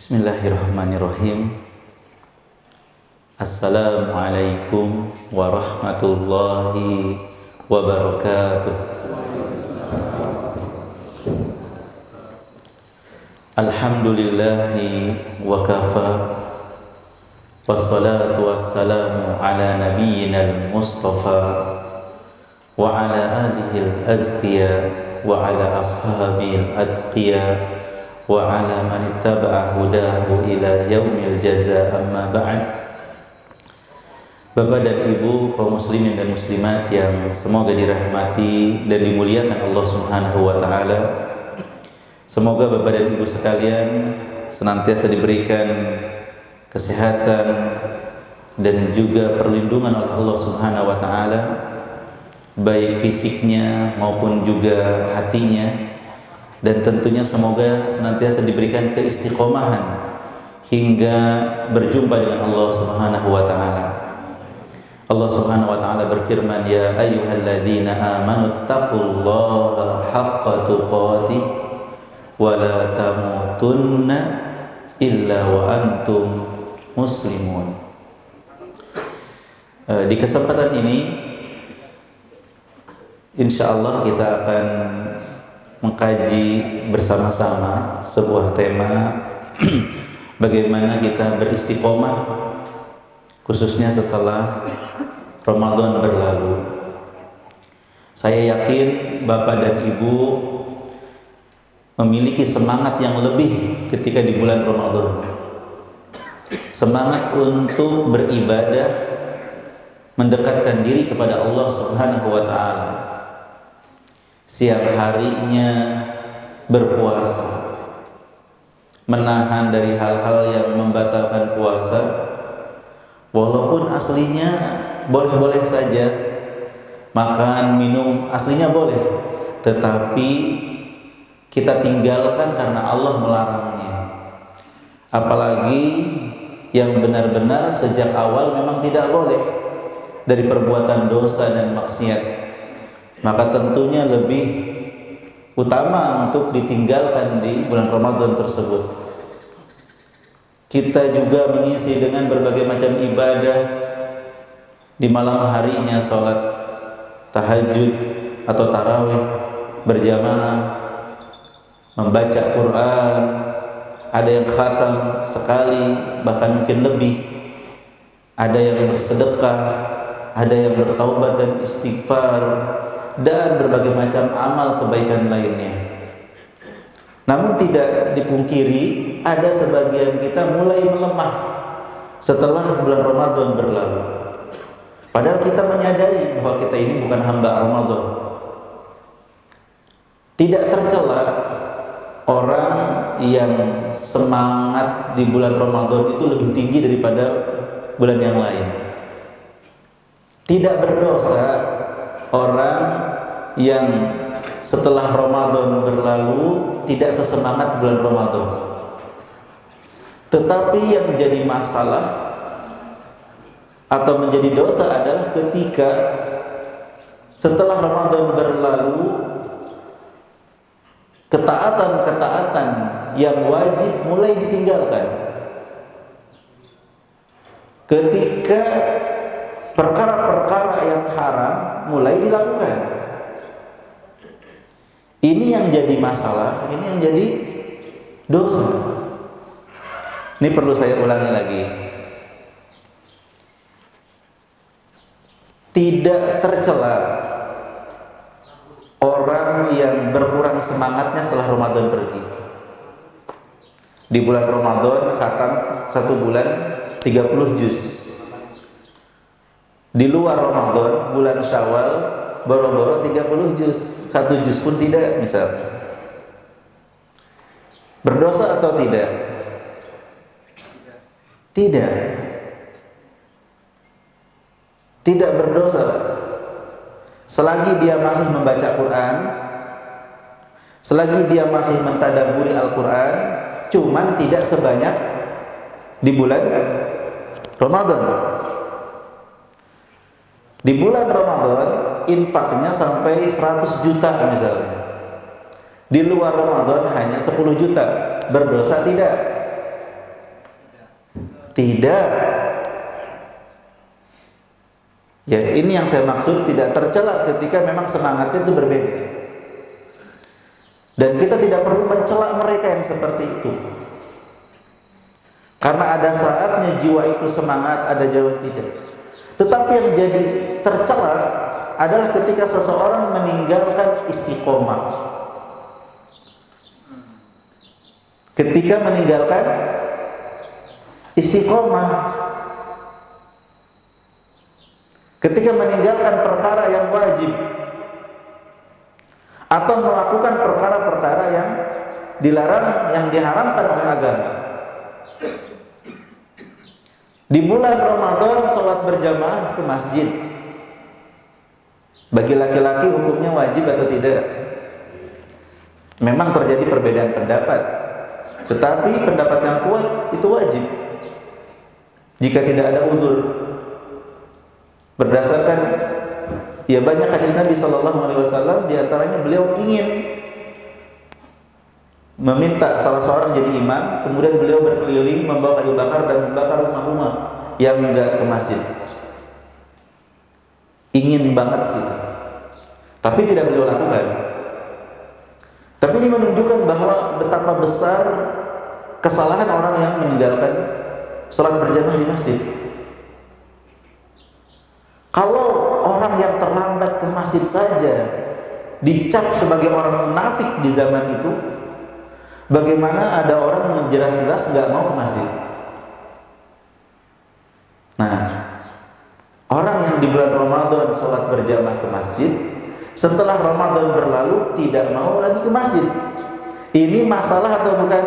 Bismillahirrahmanirrahim. Assalamualaikum warahmatullahi wabarakatuh. Alhamdulillahi wa kafa, wassalatu wassalamu ala nabiyyinal mustafa wa ala alihi al-azkiya wa ala ashabihi al-atqiya wa ala man ittaba'a hudahu ila yaumil jazaa, amma ba'd. Bapak dan Ibu kaum muslimin dan muslimat yang semoga dirahmati dan dimuliakan Allah Subhanahu wa taala. Semoga Bapak dan Ibu sekalian senantiasa diberikan kesehatan dan juga perlindungan oleh Allah Subhanahu wa taala, baik fisiknya maupun juga hatinya. Dan tentunya semoga senantiasa diberikan keistiqomahan hingga berjumpa dengan Allah Subhanahu wa taala. Allah Subhanahu wa taala berfirman, ya ayyuhalladzina amanu taqullaha haqqa tuqatih wa la tamutunna illa wa antum muslimun. Di kesempatan ini insyaallah kita akan mengkaji bersama-sama sebuah tema bagaimana kita beristiqomah khususnya setelah Ramadan berlalu. Saya yakin Bapak dan Ibu memiliki semangat yang lebih ketika di bulan Ramadan, semangat untuk beribadah, mendekatkan diri kepada Allah Subhanahu wa taala. Siang harinya berpuasa, menahan dari hal-hal yang membatalkan puasa, walaupun aslinya boleh-boleh saja, makan, minum aslinya boleh, tetapi kita tinggalkan karena Allah melarangnya. Apalagi yang benar-benar sejak awal memang tidak boleh dari perbuatan dosa dan maksiat, maka tentunya lebih utama untuk ditinggalkan di bulan Ramadan tersebut. Kita juga mengisi dengan berbagai macam ibadah di malam harinya, sholat tahajud atau tarawih berjamaah, membaca Quran, ada yang khatam sekali bahkan mungkin lebih, ada yang bersedekah, ada yang bertaubat dan istighfar, dan berbagai macam amal kebaikan lainnya. Namun tidak dipungkiri ada sebagian kita mulai melemah setelah bulan Ramadan berlalu. Padahal kita menyadari bahwa kita ini bukan hamba Ramadan. Tidak tercela orang yang semangat di bulan Ramadan itu lebih tinggi daripada bulan yang lain. Tidak berdosa orang yang setelah Ramadan berlalu tidak sesemangat bulan Ramadan. Tetapi yang menjadi masalah atau menjadi dosa adalah ketika setelah Ramadan berlalu ketaatan-ketaatan yang wajib mulai ditinggalkan. Ketika perkara-perkara yang haram mulai dilakukan. Ini yang jadi masalah, ini yang jadi dosa. Ini perlu saya ulangi lagi. Tidak tercela orang yang berkurang semangatnya setelah Ramadan pergi. Di bulan Ramadan khatam 1 bulan 30 juz. Di luar Ramadan, bulan Syawal, boro-boro 30 juz, 1 juz pun tidak misalnya. Berdosa atau tidak? Tidak. Tidak berdosa. Selagi dia masih membaca Quran, selagi dia masih mentadabburi Al-Quran, cuman tidak sebanyak di bulan Ramadan. Di bulan Ramadan infaknya sampai 100 juta misalnya. Di luar Ramadan hanya 10 juta. Berdosa tidak? Tidak. Ya, ini yang saya maksud, tidak tercela ketika memang semangatnya itu berbeda. Dan kita tidak perlu mencela mereka yang seperti itu. Karena ada saatnya jiwa itu semangat, ada jiwa tidak. Tetapi yang jadi tercela adalah ketika seseorang meninggalkan istiqomah. Ketika meninggalkan istiqomah, ketika meninggalkan perkara yang wajib, atau melakukan perkara-perkara yang dilarang, yang diharamkan oleh agama. Di bulan Ramadan sholat berjamaah ke masjid, bagi laki-laki hukumnya wajib atau tidak? Memang terjadi perbedaan pendapat, tetapi pendapat yang kuat itu wajib jika tidak ada uzur. Berdasarkan ya banyak hadis Nabi SAW, diantaranya beliau ingin meminta salah seorang jadi imam, kemudian beliau berkeliling membawa kayu bakar dan membakar rumah-rumah yang enggak ke masjid. Ingin banget gitu, tapi tidak beliau lakukan. Tapi ini menunjukkan bahwa betapa besar kesalahan orang yang meninggalkan sholat berjamaah di masjid. Kalau orang yang terlambat ke masjid saja dicap sebagai orang munafik di zaman itu, bagaimana ada orang yang jelas-jelas nggak mau ke masjid? Nah, orang yang di bulan Ramadan sholat berjamaah ke masjid, setelah Ramadan berlalu tidak mau lagi ke masjid. Ini masalah atau bukan?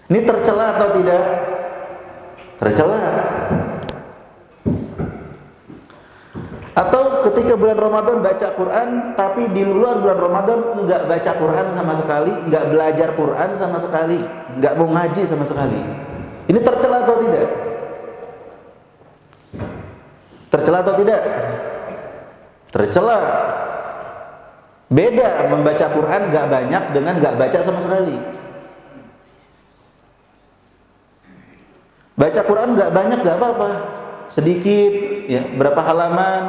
Ini tercela atau tidak? Tercela. Atau ketika bulan Ramadan baca Quran, tapi di luar bulan Ramadan enggak baca Quran sama sekali, enggak belajar Quran sama sekali, enggak mau ngaji sama sekali. Ini tercela atau tidak? Tercela atau tidak? Tercela. Beda membaca Quran enggak banyak dengan enggak baca sama sekali. Baca Quran enggak banyak enggak apa-apa, sedikit ya, berapa halaman,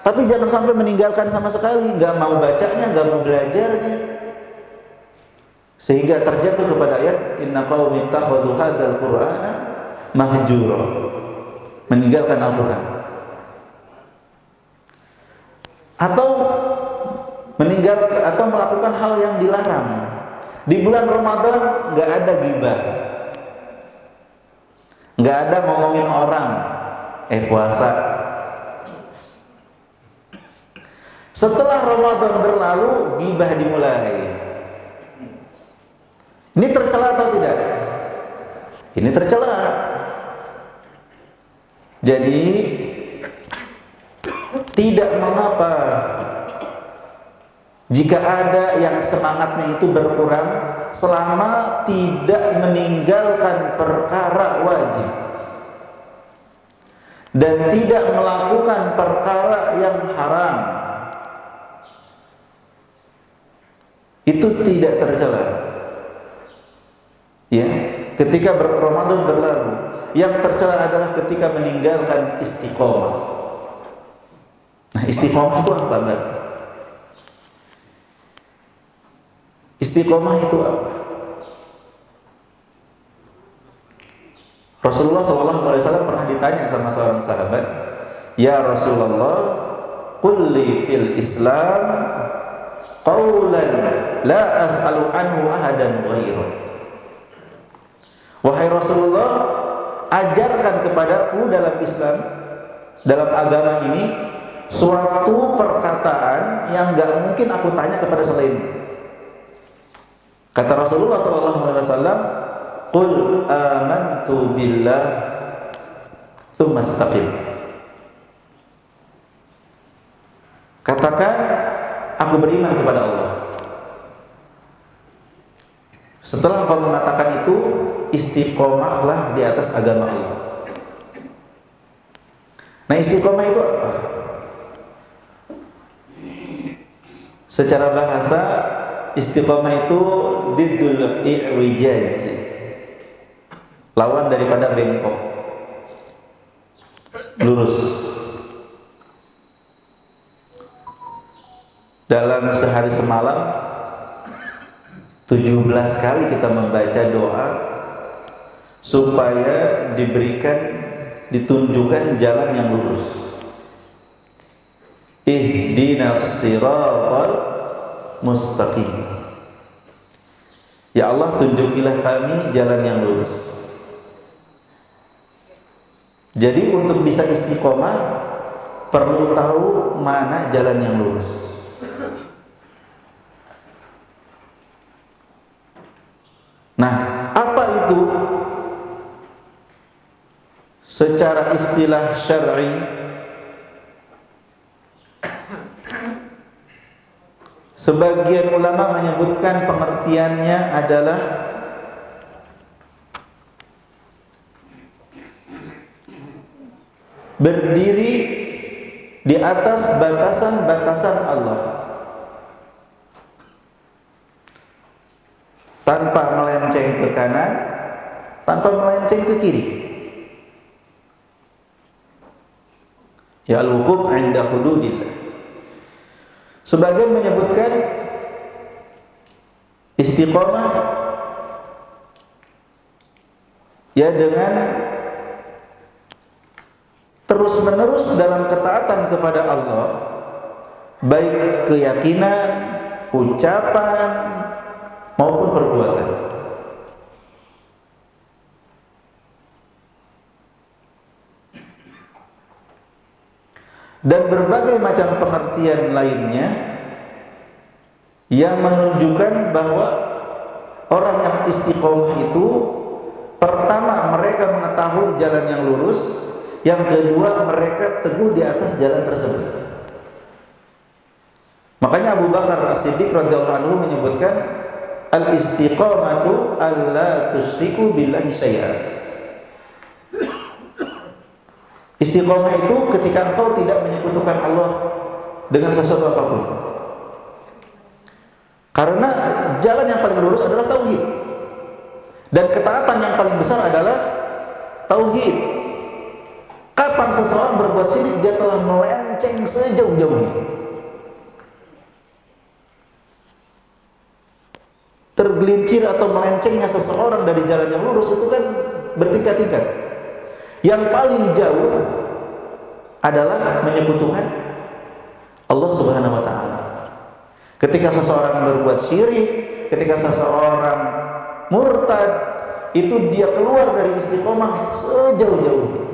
tapi jangan sampai meninggalkan sama sekali, nggak mau bacanya, nggak mau belajarnya, sehingga terjatuh kepada ayat inna qaumi ittakhadhu hadzal qur'ana mahjura, meninggalkan Al-Qur'an. Atau meninggalkan atau melakukan hal yang dilarang. Di bulan Ramadan nggak ada ghibah, nggak ada ngomongin orang, puasa. Setelah Ramadan berlalu, ghibah dimulai. Ini tercela atau tidak? Ini tercela. Jadi tidak mengapa jika ada yang semangatnya itu berkurang selama tidak meninggalkan perkara wajib dan tidak melakukan perkara yang haram. Itu tidak tercela. Ya, ketika Ramadan berlalu, yang tercela adalah ketika meninggalkan istiqomah. Nah, istiqomah itu apa berarti? Istiqomah itu apa? Rasulullah SAW pernah ditanya sama seorang sahabat, "Ya Rasulullah, qul li fil Islam qawlan la as'alu anhu ahadan ghairu." Wahai Rasulullah, ajarkan kepadaku dalam Islam, dalam agama ini, suatu perkataan yang gak mungkin aku tanya kepada selain. Kata Rasulullah SAW, qul amantu billah tsumma istaqim. Katakan, aku beriman kepada Allah. Setelah kau mengatakan itu, istiqomahlah di atas agama Allah. Nah, istiqomah itu apa? Secara bahasa, istiqomah itu diddul i'wijaj. lawan daripada bengkok, lurus. Dalam sehari semalam 17 kali kita membaca doa supaya ditunjukkan jalan yang lurus. Ihdinas siratal mustaqim. Ya Allah, tunjukilah kami jalan yang lurus. Jadi untuk bisa istiqomah perlu tahu mana jalan yang lurus. Nah, apa itu secara istilah syar'i? Sebagian ulama menyebutkan pengertiannya adalah berdiri di atas batasan-batasan Allah, tanpa melenceng ke kanan, tanpa melenceng ke kiri. Ya al-wuquf 'inda hududillah. Sebagian menyebutkan istiqomah ya dengan terus-menerus dalam ketaatan kepada Allah, baik keyakinan, ucapan maupun perbuatan. Dan berbagai macam pengertian lainnya yang menunjukkan bahwa orang yang istiqomah itu pertama mereka mengetahui jalan yang lurus, yang kedua mereka teguh di atas jalan tersebut. Makanya Abu Bakar As-Siddiq radhiyallahu anhu menyebutkan al-istiqamatu alla tusyriku billahi syai'an. Istiqomah itu ketika engkau tidak menyekutukan Allah dengan sesuatu apapun. Karena jalan yang paling lurus adalah tauhid. Dan ketaatan yang paling besar adalah tauhid. Kapan seseorang berbuat syirik, dia telah melenceng sejauh-jauhnya. Tergelincir atau melencengnya seseorang dari jalan yang lurus itu kan bertingkat-tingkat. Yang paling jauh adalah menyekutukan Allah Subhanahu wa taala. Ketika seseorang berbuat syirik, ketika seseorang murtad, itu dia keluar dari istiqomah sejauh-jauhnya.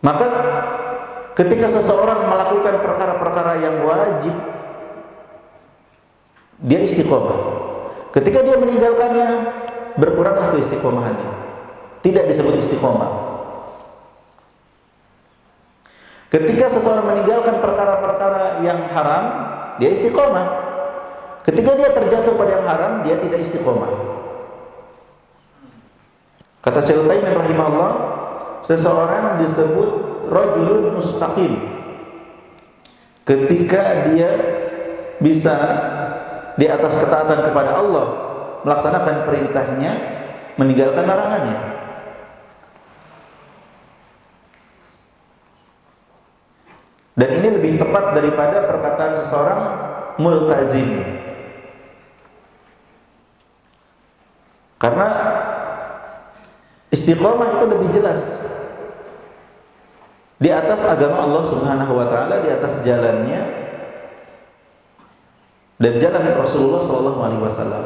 Maka ketika seseorang melakukan perkara-perkara yang wajib, dia istiqomah. Ketika dia meninggalkannya, berkuranglah keistiqomahannya. Tidak disebut istiqomah. Ketika seseorang meninggalkan perkara-perkara yang haram, dia istiqomah. Ketika dia terjatuh pada yang haram, dia tidak istiqomah. Kata Syekh Utsaimin rahimahullah, seseorang disebut rajulun mustaqim ketika dia bisa di atas ketaatan kepada Allah, melaksanakan perintahnya, meninggalkan larangannya. Dan ini lebih tepat daripada perkataan seseorang multazim. Karena istiqomah itu lebih jelas di atas agama Allah Subhanahu wa taala, di atas jalannya dan jalan Rasulullah sallallahu alaihi wasallam.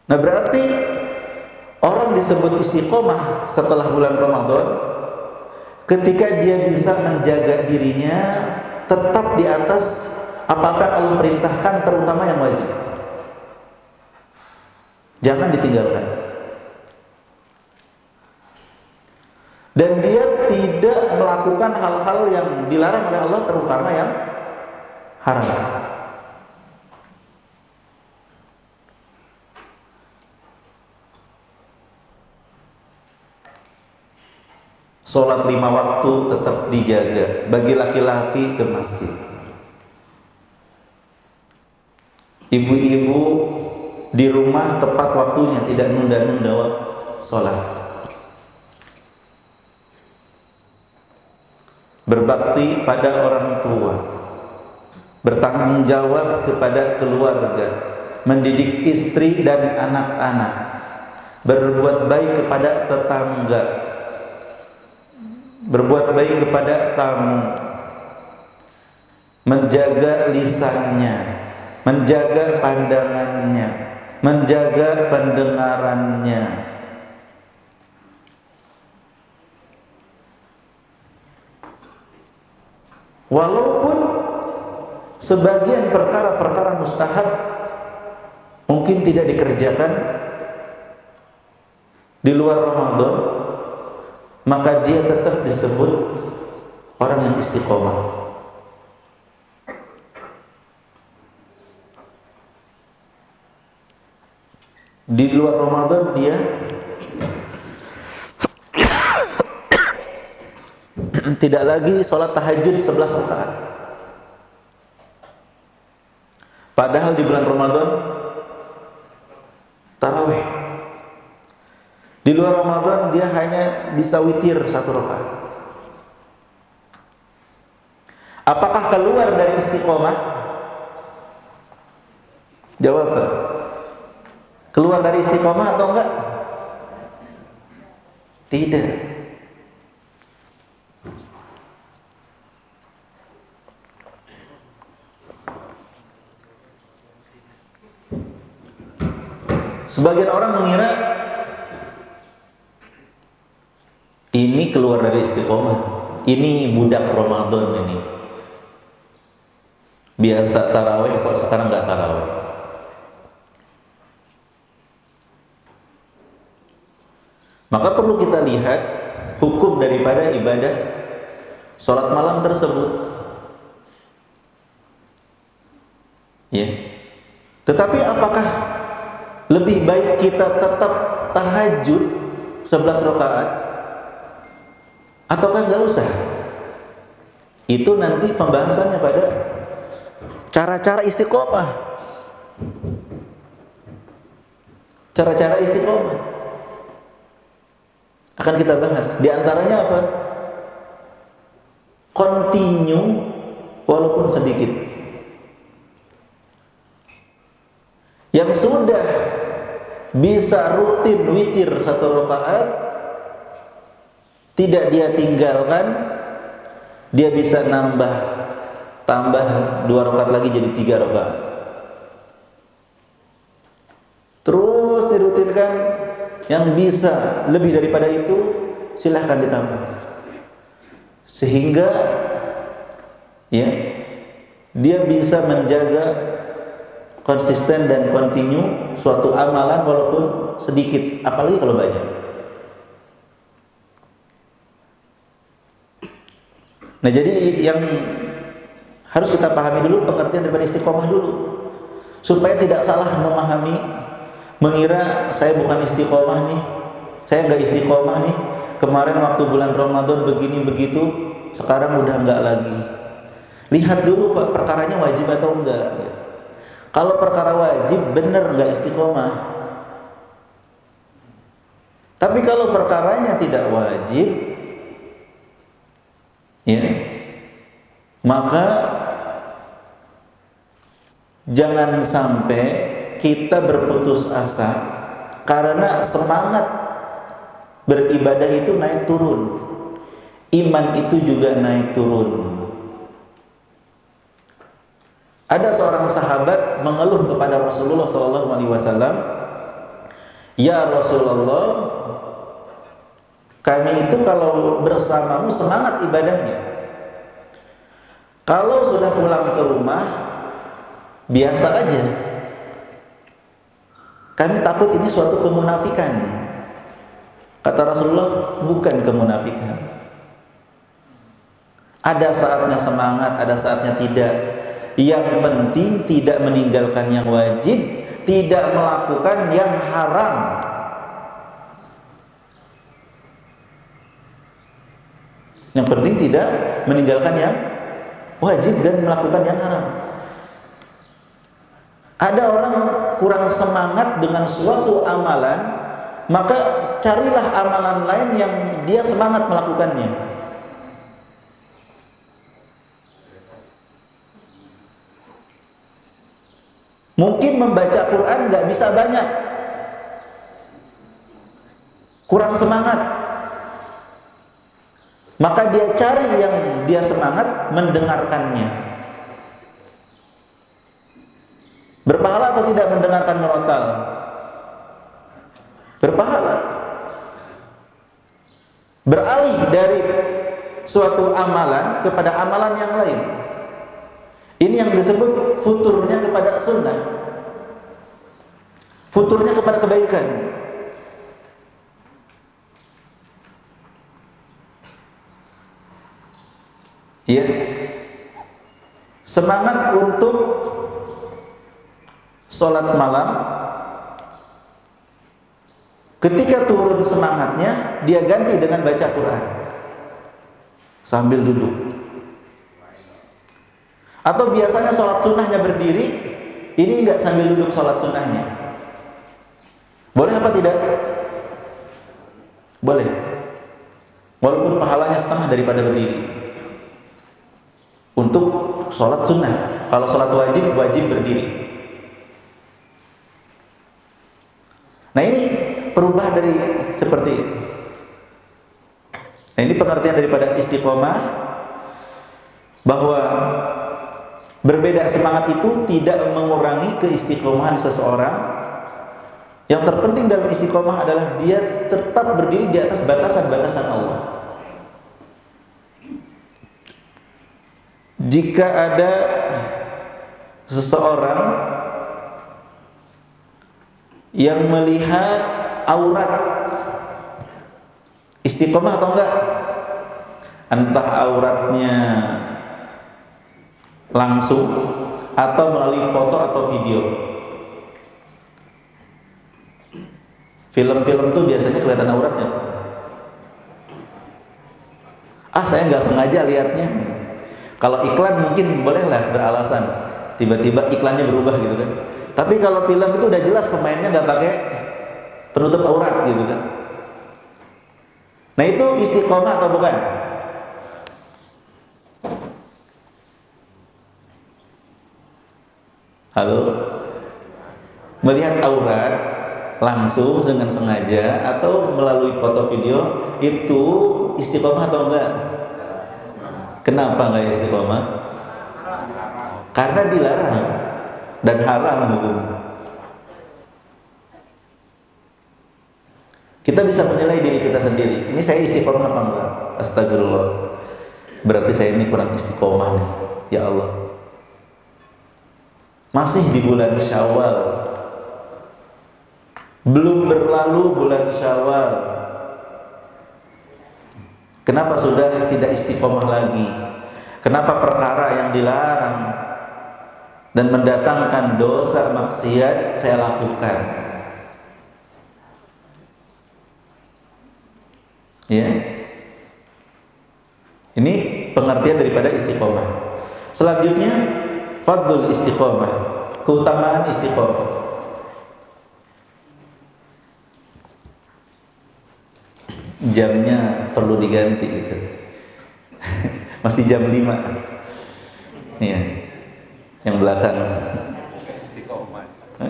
Nah, berarti orang disebut istiqomah setelah bulan Ramadan ketika dia bisa menjaga dirinya tetap di atas apa-apa yang Allah perintahkan, terutama yang wajib. Jangan ditinggalkan. Dan dia tidak melakukan hal-hal yang dilarang oleh Allah, terutama yang haram. sholat 5 waktu tetap dijaga. Bagi laki-laki ke masjid. Ibu-ibu di rumah tepat waktunya, tidak nunda-nunda sholat. Berbakti pada orang tua, bertanggung jawab kepada keluarga, mendidik istri dan anak-anak, berbuat baik kepada tetangga, berbuat baik kepada tamu, menjaga lisannya, menjaga pandangannya, menjaga pendengarannya. Walaupun sebagian perkara-perkara mustahab mungkin tidak dikerjakan di luar Ramadan, maka dia tetap disebut orang yang istiqomah. Di luar Ramadan dia tidak lagi sholat tahajud 11 rakaat. Padahal di bulan Ramadan tarawih. Di luar Ramadan dia hanya bisa witir 1 rakaat. Apakah keluar dari istiqomah? Jawab. Keluar dari istiqomah atau enggak? Tidak. Sebagian orang mengira ini keluar dari istiqomah, ini budak Ramadan ini. Biasa tarawih kok sekarang nggak tarawih. Maka perlu kita lihat hukum daripada ibadah sholat malam tersebut. Ya. Tetapi apakah lebih baik kita tetap tahajud 11 rakaat ataukah nggak usah? Itu nanti pembahasannya pada cara-cara istiqomah. Cara-cara istiqomah akan kita bahas. Di antaranya apa? Continue walaupun sedikit. Yang sudah bisa rutin witir 1 rakaat, tidak dia tinggalkan, dia bisa tambah 2 rakaat lagi jadi 3 rakaat. Terus dirutinkan, yang bisa lebih daripada itu silahkan ditambah. Sehingga ya, dia bisa menjaga konsisten dan kontinu suatu amalan walaupun sedikit, apalagi kalau banyak. Nah, jadi yang harus kita pahami dulu pengertian daripada istiqomah dulu, supaya tidak salah memahami, mengira saya bukan istiqomah nih, saya nggak istiqomah nih, kemarin waktu bulan Ramadan begini begitu, sekarang udah nggak lagi. Lihat dulu Pak, perkaranya wajib atau enggak. Kalau perkara wajib, benar nggak istiqomah. Tapi kalau perkaranya tidak wajib, ya, maka jangan sampai kita berputus asa karena semangat beribadah itu naik turun, iman itu juga naik turun. Ada seorang sahabat mengeluh kepada Rasulullah SAW, "Ya Rasulullah, kami itu kalau bersamamu semangat ibadahnya. Kalau sudah pulang ke rumah, biasa aja. Kami takut ini suatu kemunafikan." Kata Rasulullah, bukan kemunafikan. Ada saatnya semangat, ada saatnya tidak. Yang penting tidak meninggalkan yang wajib, tidak melakukan yang haram. Yang penting tidak meninggalkan yang wajib dan melakukan yang haram. Ada orang kurang semangat dengan suatu amalan, maka carilah amalan lain yang dia semangat melakukannya. Mungkin membaca Quran nggak bisa banyak, kurang semangat, maka dia cari yang dia semangat mendengarkannya. Berpahala atau tidak mendengarkan murattal? Berpahala. Beralih dari suatu amalan kepada amalan yang lain. Ini yang disebut futurnya kepada sunnah, futurnya kepada kebaikan. Ya, semangat untuk sholat malam, ketika turun semangatnya, dia ganti dengan baca Quran sambil duduk. Atau biasanya sholat sunnahnya berdiri, ini enggak sambil duduk sholat sunnahnya. Boleh apa tidak? Boleh. Walaupun pahalanya setengah daripada berdiri. Untuk sholat sunnah. Kalau sholat wajib, wajib berdiri. Nah ini perubahan dari seperti itu. Nah ini pengertian daripada istiqomah, bahwa berbeda semangat itu tidak mengurangi keistiqomahan seseorang. Yang terpenting dalam istiqomah adalah dia tetap berdiri di atas batasan-batasan Allah. Jika ada seseorang yang melihat aurat, istiqomah atau enggak? Entah auratnya langsung atau melalui foto atau video. Film-film tuh biasanya kelihatan auratnya. Saya nggak sengaja lihatnya. Kalau iklan mungkin bolehlah beralasan, tiba-tiba iklannya berubah gitu kan. Tapi kalau film itu udah jelas pemainnya nggak pakai penutup aurat gitu kan. Nah itu istiqomah atau bukan? Halo? Melihat aurat langsung dengan sengaja atau melalui foto video, itu istiqomah atau enggak? Kenapa enggak istiqomah? Karena dilarang dan haram hukum. Kita bisa menilai diri kita sendiri. Ini saya istiqomah apa enggak? Astagfirullah. Berarti saya ini kurang istiqomah nih. Ya Allah. Masih di bulan Syawal. Belum berlalu bulan Syawal. Kenapa sudah tidak istiqomah lagi? Kenapa perkara yang dilarang dan mendatangkan dosa maksiat saya lakukan? Ya. Ini pengertian daripada istiqomah. Selanjutnya, fadlul istiqomah, keutamaan istiqomah. Jamnya perlu diganti gitu. Masih jam 5. Iya. Yang belakang.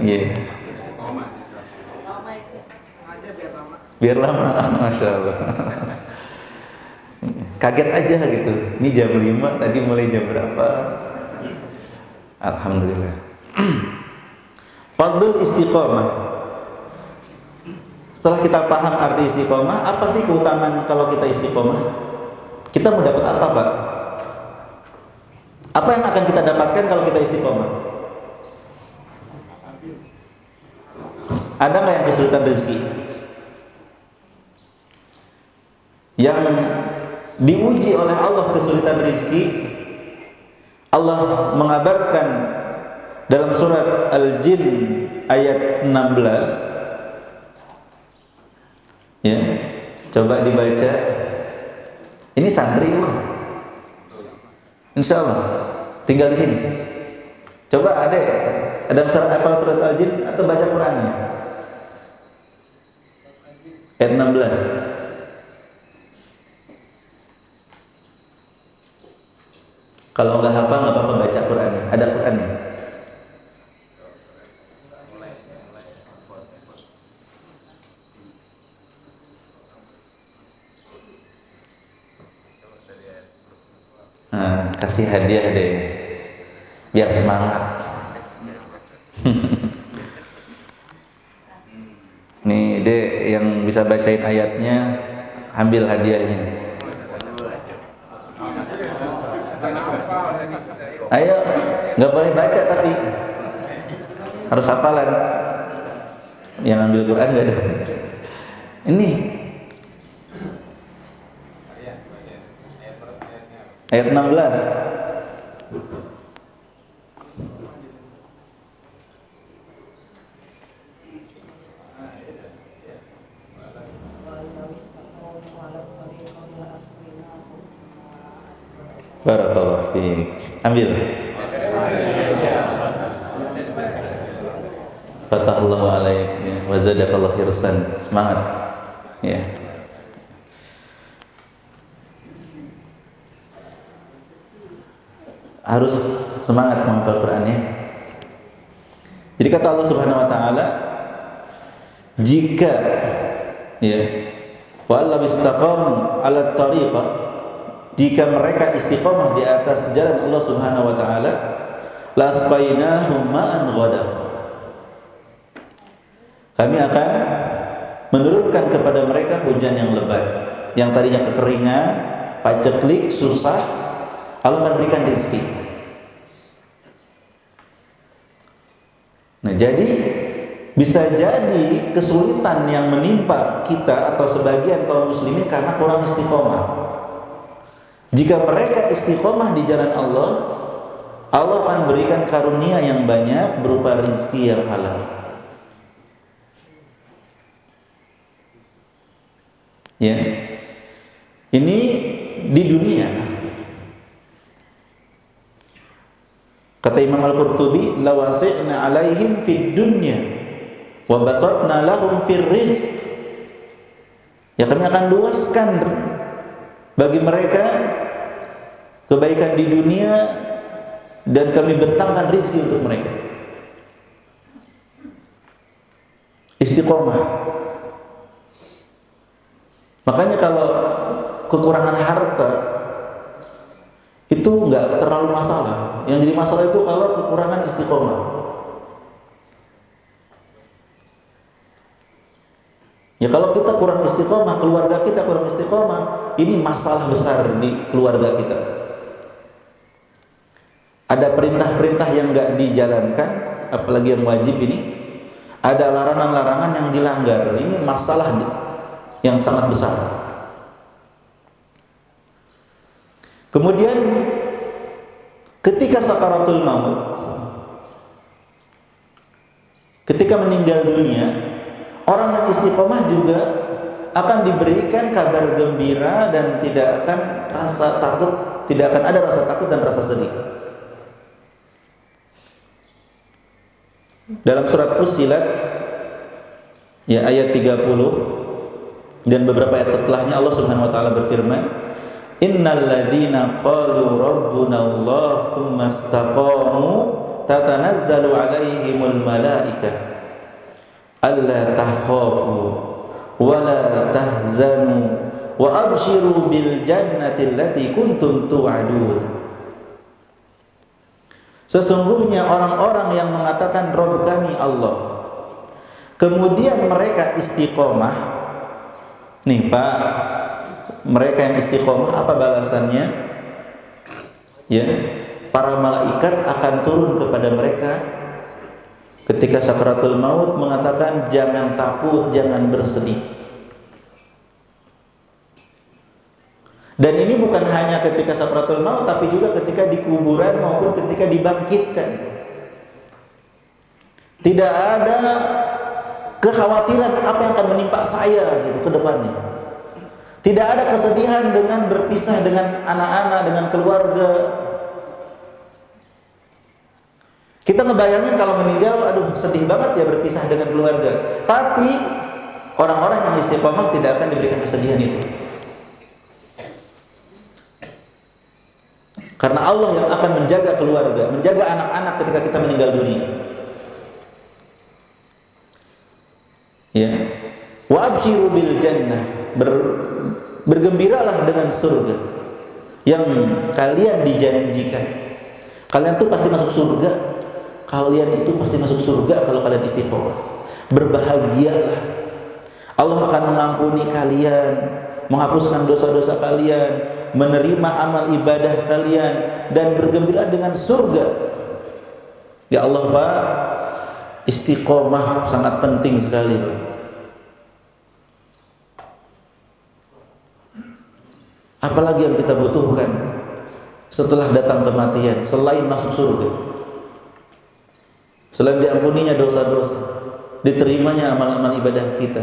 Iya. Biar lama. Masya Allah. Kaget aja gitu. Ini jam 5, tadi mulai jam berapa? Alhamdulillah. Fadlul istiqomah. Setelah kita paham arti istiqomah, apa sih keutamaan kalau kita istiqomah? Kita mau dapat apa, Pak? Apa yang akan kita dapatkan kalau kita istiqomah? Ada nggak yang kesulitan rezeki? Yang diuji oleh Allah kesulitan rezeki, Allah mengabarkan dalam surat Al-Jin ayat 16. Ya, coba dibaca. Ini santri bukan? Insya Allah tinggal di sini. Coba ada hafal surat Al-Jin atau baca Qurannya? Ayat 16. Kalau nggak hafal nggak apa-apa, baca Qurannya. Ada Qurannya. Kasih hadiah deh, biar semangat. Nih deh, yang bisa bacain ayatnya, ambil hadiahnya. Ayo, nggak boleh baca tapi harus hafalan. Yang ambil Quran nggak ada. Ini ayat 16. Barakallahu fiik. Ambil. Fatahallahu alaik wa zadakallahu hirsan. Semangat. Ya. Harus semangat menghafal Quran ya. Jadi kata Allah Subhanahu wa taala, jika ya wa'allam istaqamu 'ala tariqah, jika mereka istiqamah di atas jalan Allah Subhanahu wa taala, lasqainahum ma'an ghadaq, kami akan menurunkan kepada mereka hujan yang lebat. Yang tadinya kekeringan, paceklik, susah, Allah akan berikan rezeki. Nah, jadi bisa jadi kesulitan yang menimpa kita atau sebagian kaum muslimin karena kurang istiqomah. Jika mereka istiqomah di jalan Allah, Allah akan berikan karunia yang banyak berupa rezeki yang halal. Ya, ini di dunia. Kata Imam Al-Qurtubi, lawasi'na 'alaihim fid dunya wa basatna lahum fir rizq. Ya, kami akan luaskan bagi mereka kebaikan di dunia dan kami bentangkan rezeki untuk mereka. Istiqomah. Makanya kalau kekurangan harta itu enggak terlalu masalah. Yang jadi masalah itu kalau kekurangan istiqomah. Ya, kalau kita kurang istiqomah, keluarga kita kurang istiqomah, ini masalah besar di keluarga kita. Ada perintah-perintah yang enggak dijalankan, apalagi yang wajib ini. Ada larangan-larangan yang dilanggar. Ini masalah yang sangat besar. Kemudian ketika sakaratul maut, ketika meninggal dunia, orang yang istiqomah juga akan diberikan kabar gembira dan tidak akan rasa takut, tidak akan ada rasa takut dan rasa sedih. Dalam surat Fussilat ya ayat 30 dan beberapa ayat setelahnya, Allah Subhanahu wa taala berfirman, innal ladzina qalu rabbuna Allah tsumma istaqamu tatanazzalu 'alaihimul malaikah alla takhafu wa la tahzanu wa abshiru bil jannati allati kuntum tu'adun. Sesungguhnya orang-orang yang mengatakan Rabb kami Allah, kemudian mereka istiqomah. Nih Pak, mereka yang istiqomah apa balasannya? Ya, para malaikat akan turun kepada mereka ketika sakaratul maut mengatakan jangan takut, jangan bersedih. Dan ini bukan hanya ketika sakaratul maut, tapi juga ketika di kuburan maupun ketika dibangkitkan. Tidak ada kekhawatiran apa yang akan menimpa saya gitu ke depannya. Tidak ada kesedihan dengan berpisah dengan anak-anak, dengan keluarga. Kita ngebayangin kalau meninggal, aduh sedih banget ya berpisah dengan keluarga. Tapi orang-orang yang istiqomah tidak akan diberikan kesedihan itu. Karena Allah yang akan menjaga keluarga, menjaga anak-anak ketika kita meninggal dunia. Ya. Wa absyiru bil jannah. Bergembiralah dengan surga yang kalian dijanjikan. Kalian tuh pasti masuk surga. Kalian itu pasti masuk surga kalau kalian istiqomah. Berbahagialah. Allah akan mengampuni kalian, menghapuskan dosa-dosa kalian, menerima amal ibadah kalian, dan bergembira dengan surga. Ya Allah Pak, istiqomah sangat penting sekali Pak. Apalagi yang kita butuhkan setelah datang kematian selain masuk surga, selain diampuninya dosa-dosa, diterimanya amal-amal ibadah kita.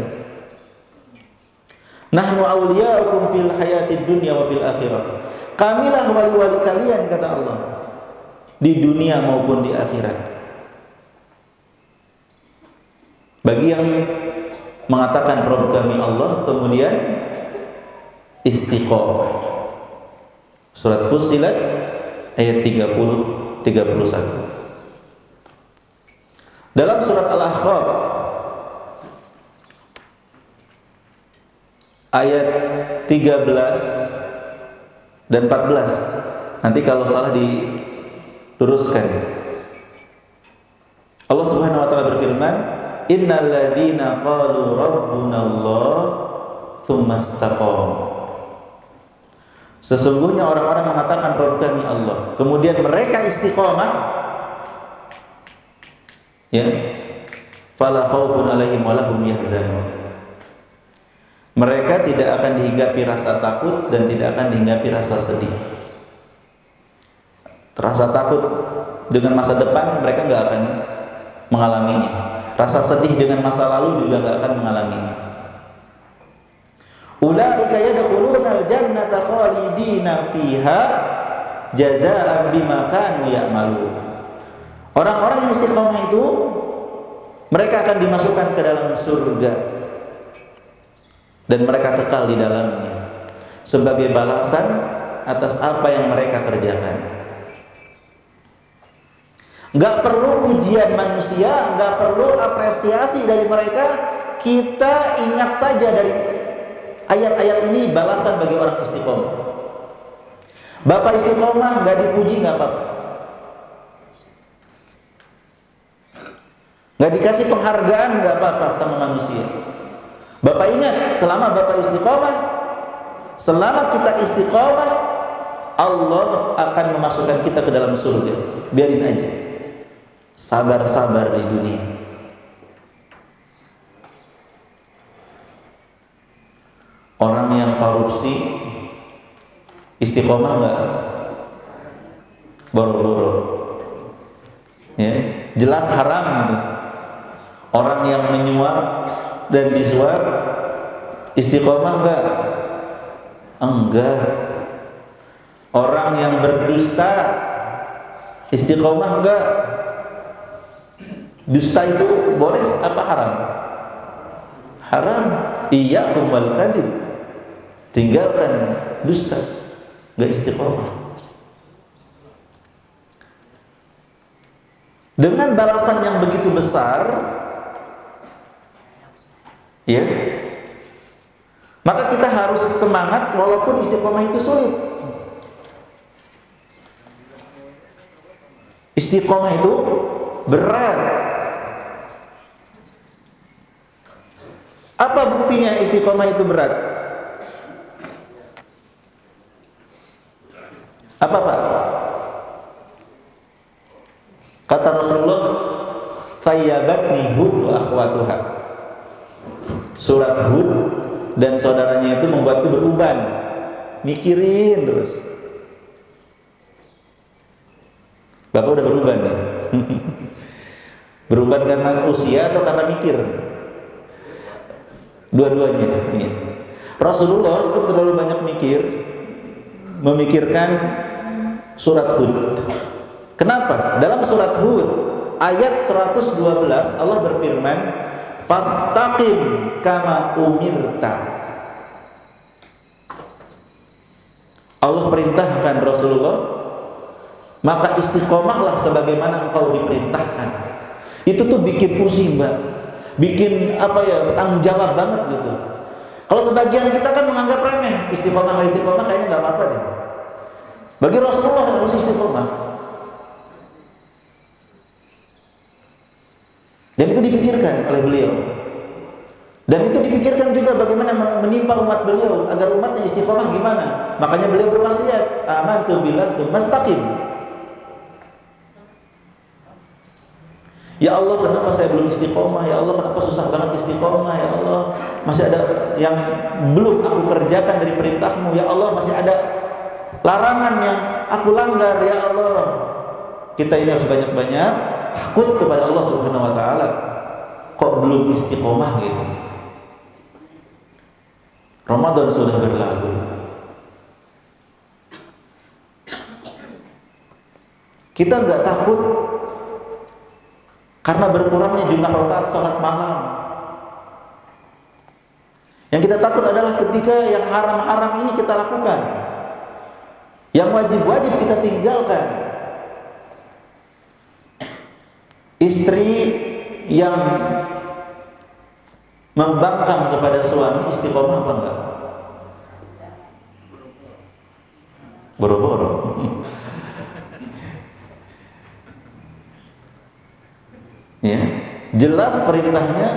Nahnu awliya'ukum fil hayatid dunya wa fil akhirah. Kamilah wali-wali kalian, kata Allah, di dunia maupun di akhirat. Bagi yang mengatakan Rabb kami Allah, kemudian istiqomah. Surat Fussilat ayat 30-31. Dalam surat Al-Ahqaf ayat 13 dan 14. Nanti kalau salah diluruskan. Allah Subhanahu wa taala berfirman, "Innal ladzina qalu rabbunallah tsumma istaqamu." Sesungguhnya orang-orang mengatakan Rabb kami Allah, kemudian mereka istiqomah, ya, fala khaufun 'alaihim wa lahum yahzanun. Mereka tidak akan dihinggapi rasa takut dan tidak akan dihinggapi rasa sedih. Rasa takut dengan masa depan mereka nggak akan mengalaminya. Rasa sedih dengan masa lalu juga nggak akan mengalaminya. Ulaika yadkhuluna al-jannata khalidina fiha jazaa'an bima kanu ya'malun. Orang-orang yang istiqomah itu mereka akan dimasukkan ke dalam surga dan mereka kekal di dalamnya sebagai balasan atas apa yang mereka kerjakan. Enggak perlu pujian manusia, enggak perlu apresiasi dari mereka. Kita ingat saja dari ayat-ayat ini balasan bagi orang istiqomah. Bapak istiqomah nggak dipuji nggak apa-apa, nggak dikasih penghargaan nggak apa-apa sama manusia. Bapak ingat, selama Bapak istiqomah, selama kita istiqomah, Allah akan memasukkan kita ke dalam surga. Biarin aja, sabar-sabar di dunia. Orang yang korupsi istiqomah enggak? Boro-boro. Ya, jelas haram gitu. Orang yang menyuap dan disuap istiqomah enggak? Enggak. Orang yang berdusta istiqomah enggak? Dusta itu boleh apa haram? Haram. Iyyakum wal kadzib. Tinggalkan dusta, enggak istiqomah. Dengan balasan yang begitu besar, ya, maka kita harus semangat walaupun istiqomah itu sulit. Istiqomah itu berat. Apa buktinya istiqomah itu berat? Apa Pak? Kata Rasulullah, "Tayyabatni Hud wa akhwatuha." Surat Hud dan saudaranya itu membuatku beruban. Mikirin terus. Bapak udah beruban ya? Beruban karena usia atau karena mikir? Dua-duanya. Ya. Rasulullah itu terlalu banyak memikirkan surat Hud. Kenapa? Dalam surat Hud ayat 112 Allah berfirman, "Fastaqim kama umirta." Allah perintahkan Rasulullah, maka istiqomahlah sebagaimana engkau diperintahkan. Itu tuh bikin pusing, Mbak. Bikin tanggung jawab banget gitu. Kalau sebagian kita kan menganggap remeh, istiqomah kayaknya nggak apa-apa deh. Bagi Rasulullah harus istiqomah. Dan itu dipikirkan oleh beliau. Dan itu dipikirkan juga bagaimana menimpa umat beliau agar umatnya istiqomah gimana. Makanya beliau berwasiat, amantu billah tsumastaqim. Ya Allah, kenapa saya belum istiqomah? Ya Allah, kenapa susah banget istiqomah? Ya Allah, masih ada yang belum aku kerjakan dari perintahmu. Ya Allah, masih ada larangan yang aku langgar. Ya Allah, kita ini harus banyak-banyak takut kepada Allah Subhanahu wa ta'ala. Kok belum istiqomah gitu? Ramadan sudah berlalu. Kita nggak takut karena berkurangnya jumlah rakaat salat malam. Yang kita takut adalah ketika yang haram-haram ini kita lakukan, yang wajib-wajib kita tinggalkan. Istri yang membangkang kepada suami istiqomah apa enggak? Boro-boro. Ya, jelas perintahnya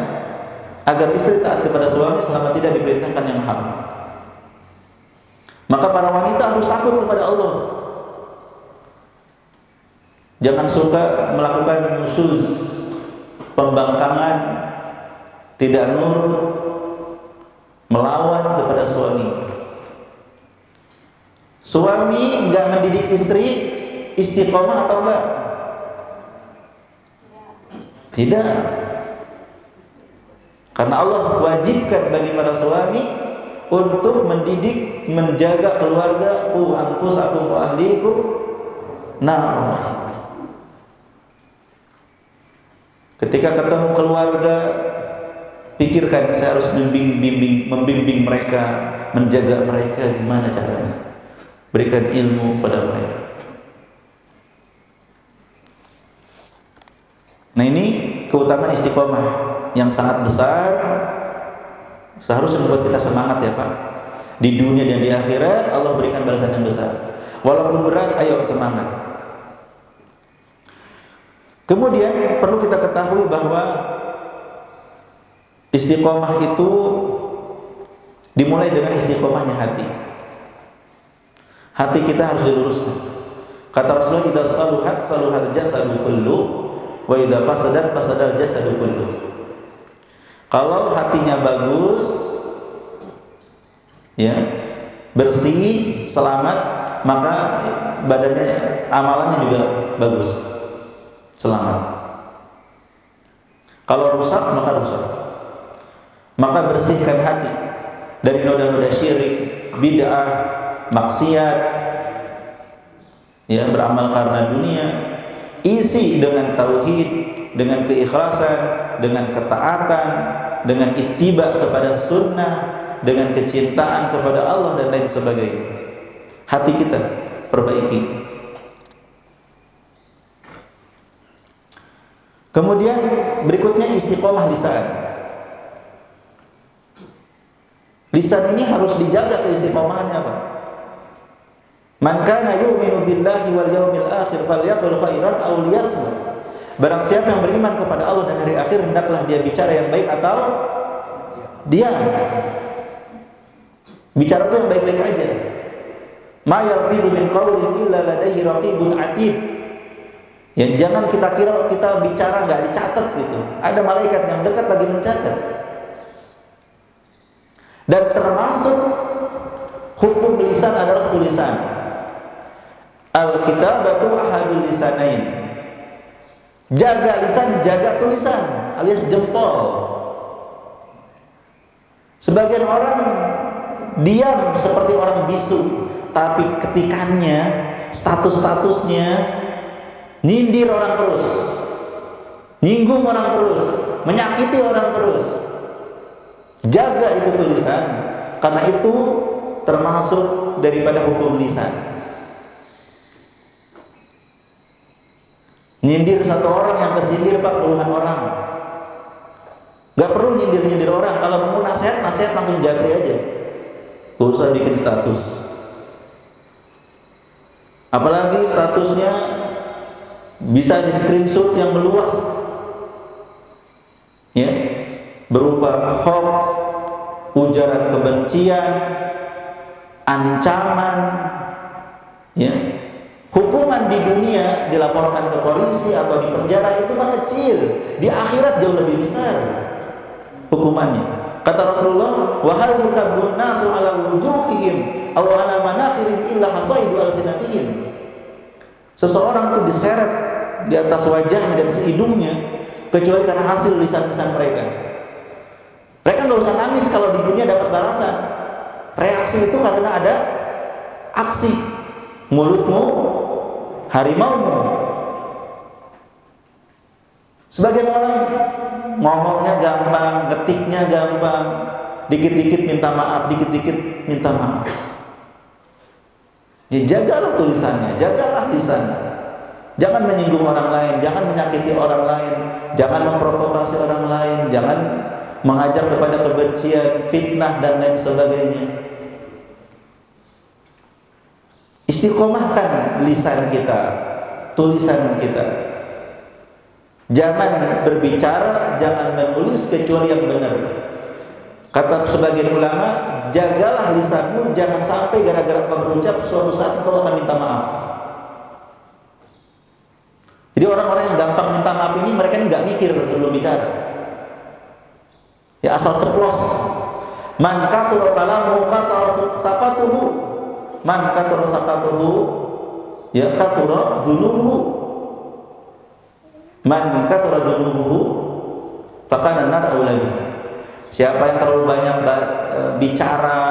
agar istri taat kepada suami selama tidak diperintahkan yang haram. Maka para wanita harus takut kepada Allah. Jangan suka melakukan nusuz, pembangkangan, tidak nurut, melawan kepada suami. Suami enggak mendidik istri, istiqomah atau enggak? Tidak. Karena Allah wajibkan bagi para suami untuk mendidik, menjaga keluarga, qu anfusakum wa ahlikum nar. Ketika ketemu keluarga, pikirkan, saya harus membimbing mereka, menjaga mereka gimana caranya. Berikan ilmu pada mereka. Nah, ini keutamaan istiqomah yang sangat besar, seharusnya membuat kita semangat ya Pak. Di dunia dan di akhirat Allah berikan balasan yang besar. Walaupun berat, ayo semangat. Kemudian perlu kita ketahui bahwa istiqomah itu dimulai dengan istiqomahnya hati. Hati kita harus diluruskan. Kata Rasulullah, "Idza saluhat saluhal jasadu kullu, wa idza fasadat fasadal jasadu kullu." Kalau hatinya bagus, ya, bersih, selamat, maka badannya, amalannya juga bagus, selamat. Kalau rusak, maka rusak. Maka bersihkan hati dari noda-noda syirik, bid'ah, maksiat, ya, beramal karena dunia. Isi dengan tauhid, dengan keikhlasan, dengan ketaatan, dengan ittiba kepada sunnah, dengan kecintaan kepada Allah dan lain sebagainya. Hati kita perbaiki. Kemudian berikutnya istiqomah lisan. Lisan ini harus dijaga keistiqomahannya, Pak. Man kana yu'minu billahi wal yawmil akhir falyaqul khairan aw liyasmut. Barang siapa yang beriman kepada Allah dan hari akhir, hendaklah dia bicara yang baik atau diam. Bicara itu yang baik-baik aja. Ma yalfidhu min qawlin illa ladayhi raqibun atid. Ya, jangan kita kira kita bicara enggak dicatat gitu. Ada malaikat yang dekat lagi mencatat. Dan termasuk hukum lisan adalah tulisan. Al-kitabatu ahadul lisanain. Jaga lisan, jaga tulisan, alias jempol. Sebagian orang diam seperti orang bisu, tapi ketikannya, status-statusnya nyindir orang terus, nyinggung orang terus, menyakiti orang terus. Jaga itu tulisan, karena itu termasuk daripada hukum lisan. Nyindir satu orang yang kesindir Pak puluhan orang. Gak perlu nyindir-nyindir orang. Kalau mau nasihat langsung japri aja. Gak usah bikin status. Apalagi statusnya bisa di screenshot yang meluas, ya, berupa hoax, ujaran kebencian, ancaman, ya. Hukuman di dunia dilaporkan ke polisi atau di penjara itu mah kecil, di akhirat jauh lebih besar hukumannya. Kata Rasulullah, wa hal yukabbun nasu ala wujuhihim aw ala manakhirihim illa hasaidu alsinatihim. Seseorang itu diseret di atas wajahnya, di atas hidungnya, kecuali karena hasil lisan-lisan mereka. Mereka nggak usah nangis kalau di dunia dapat balasan. Reaksi itu karena ada aksi. Mulutmu harimaumu. Sebagian orang ngomongnya gampang, ngetiknya gampang, dikit-dikit minta maaf, dikit-dikit minta maaf. Ya jagalah tulisannya, jagalah lisannya. Jangan menyinggung orang lain, jangan menyakiti orang lain, jangan memprovokasi orang lain, jangan mengajak kepada kebencian, fitnah dan lain sebagainya. Istiqomahkan lisan kita, tulisan kita. Jangan berbicara, jangan menulis kecuali yang benar. Kata sebagian ulama, jagalah lisanmu, jangan sampai gara-gara kau berucap suatu saat kau akan minta maaf. Jadi orang-orang yang gampang minta maaf ini, mereka ini nggak mikir sebelum bicara. Ya asal ceplos. Man kathura kalamuhu kathura saqatuhu. Man kathura saqatuhu ya kathura dunubuhu. Man kathura dunubuhu faqad nar aulabi. Siapa yang terlalu banyak bicara